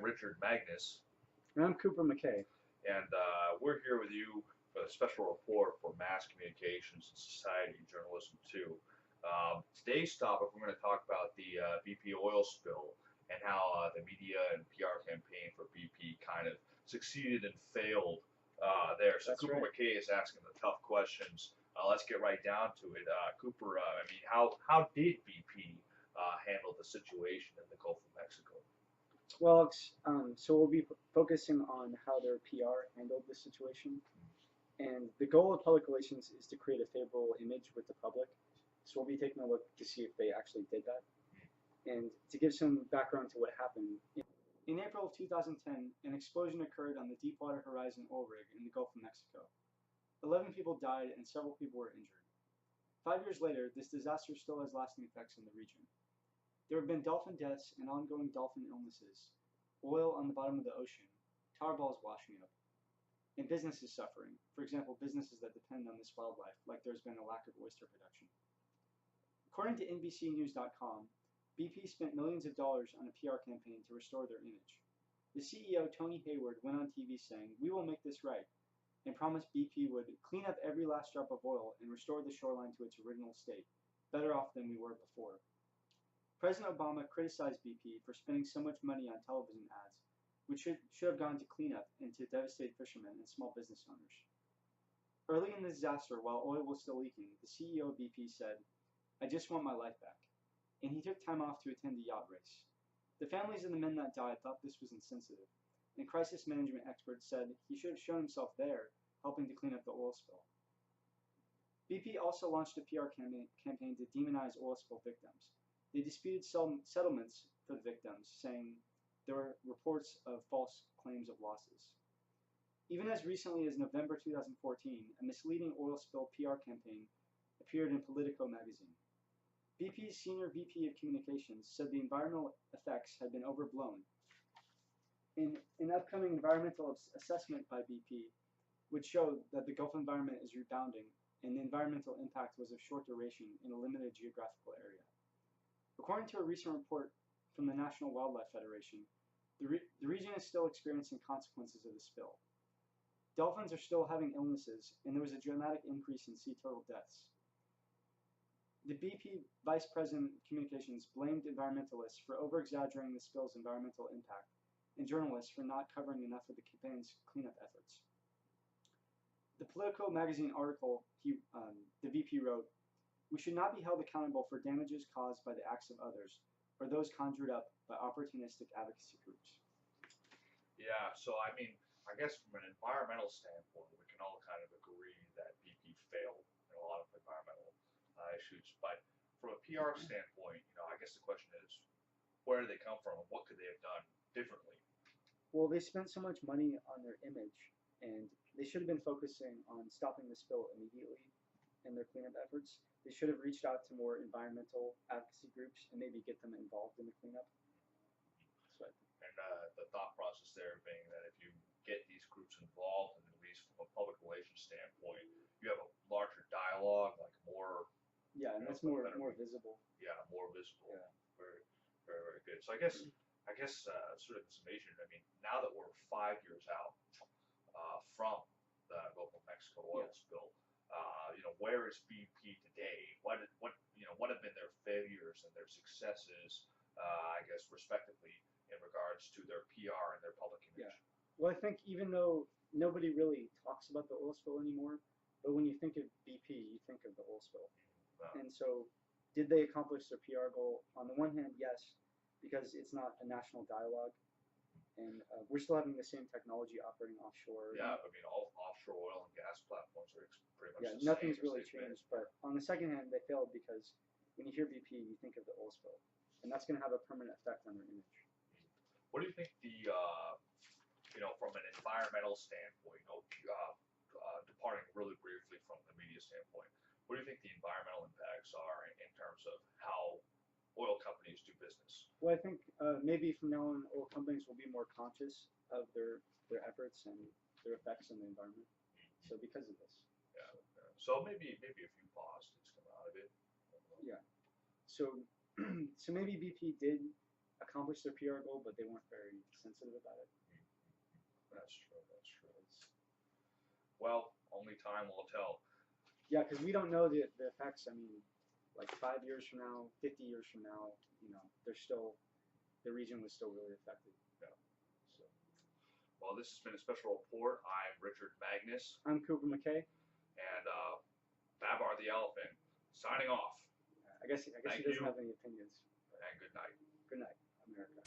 Richard Magnus, And I'm Cooper McKay. and we're here with you for a special report for mass communications and society journalism too. Today's topic, we're going to talk about the BP oil spill and how the media and PR campaign for BP kind of succeeded and failed there. So That's Cooper right. McKay is asking the tough questions. Let's get right down to it. Cooper, how did BP handle the situation in the Gulf of Mexico? Well, so we'll be focusing on how their PR handled this situation. And the goal of public relations is to create a favorable image with the public. So we'll be taking a look to see if they actually did that. And to give some background to what happened, in April of 2010, an explosion occurred on the Deepwater Horizon oil rig in the Gulf of Mexico. 11 people died and several people were injured. 5 years later, this disaster still has lasting effects in the region. There have been dolphin deaths and ongoing dolphin illnesses, oil on the bottom of the ocean, tar balls washing up, and businesses suffering. For example, businesses that depend on this wildlife, like there's been a lack of oyster production. According to NBCnews.com, BP spent millions of dollars on a PR campaign to restore their image. The CEO, Tony Hayward, went on TV saying, "We will make this right," and promised BP would clean up every last drop of oil and restore the shoreline to its original state, better off than we were before. President Obama criticized BP for spending so much money on television ads, which should have gone to cleanup and to devastate fishermen and small business owners. Early in the disaster, while oil was still leaking, the CEO of BP said, "I just want my life back," and he took time off to attend a yacht race. The families of the men that died thought this was insensitive, and crisis management experts said he should have shown himself there, helping to clean up the oil spill. BP also launched a PR campaign to demonize oil spill victims. They disputed settlements for the victims, saying there were reports of false claims of losses. Even as recently as November 2014, a misleading oil spill PR campaign appeared in Politico magazine. BP's senior VP of communications said the environmental effects had been overblown. An upcoming environmental assessment by BP would show that the Gulf environment is rebounding and the environmental impact was of short duration in a limited geographical area. According to a recent report from the National Wildlife Federation, the region is still experiencing consequences of the spill. Dolphins are still having illnesses, and there was a dramatic increase in sea turtle deaths. The BP Vice President of Communications blamed environmentalists for over-exaggerating the spill's environmental impact, and journalists for not covering enough of the campaign's cleanup efforts. The Politico magazine article the VP wrote, "We should not be held accountable for damages caused by the acts of others, or those conjured up by opportunistic advocacy groups." Yeah, so I guess from an environmental standpoint, we can all kind of agree that BP failed in a lot of environmental issues. But from a PR standpoint, I guess the question is, where do they come from, and what could they have done differently? Well, they spent so much money on their image, and they should have been focusing on stopping the spill immediately in their cleanup efforts. They should have reached out to more environmental advocacy groups and maybe get them involved in the cleanup. That's what I think. And the thought process there being that if you get these groups involved, and at least from a public relations standpoint, you have a larger dialogue, like more. Yeah, and that's more visible. Yeah, more visible. Yeah. Very, very, very good. So I guess sort of in summation, now that we're 5 years out from the Gulf of Mexico oil spill, where is BP today? What have been their failures and their successes? I guess respectively in regards to their PR and their public image. Yeah. Well, I think even though nobody really talks about the oil spill anymore, but when you think of BP, you think of the oil spill. And so, did they accomplish their PR goal? On the one hand, yes, because it's not a national dialogue, and we're still having the same technology operating offshore. Yeah, all offshore oil and gas platforms are pretty much the nothing's same really changed. But on the second hand, they failed because when you hear BP, you think of the oil spill, and that's going to have a permanent effect on their image. What do you think from an environmental standpoint, departing really briefly from the media standpoint, what do you think the environmental impacts are in terms of how oil companies do business? Well, I think maybe from now on, oil companies will be more conscious of their efforts and their effects on the environment. So because of this. Yeah. So maybe a few positives come out of it. Yeah. So maybe BP did accomplished their PR goal, but they weren't very sensitive about it. That's true. That's true. Well, only time will tell. Yeah, because we don't know the effects. I mean, like 5 years from now, 50 years from now, the region was still really affected. Yeah. So, well, this has been a special report. I'm Richard Magnus. I'm Cooper McKay. And Babar the Elephant, signing off. I guess he doesn't have any opinions. And good night. Good night, America.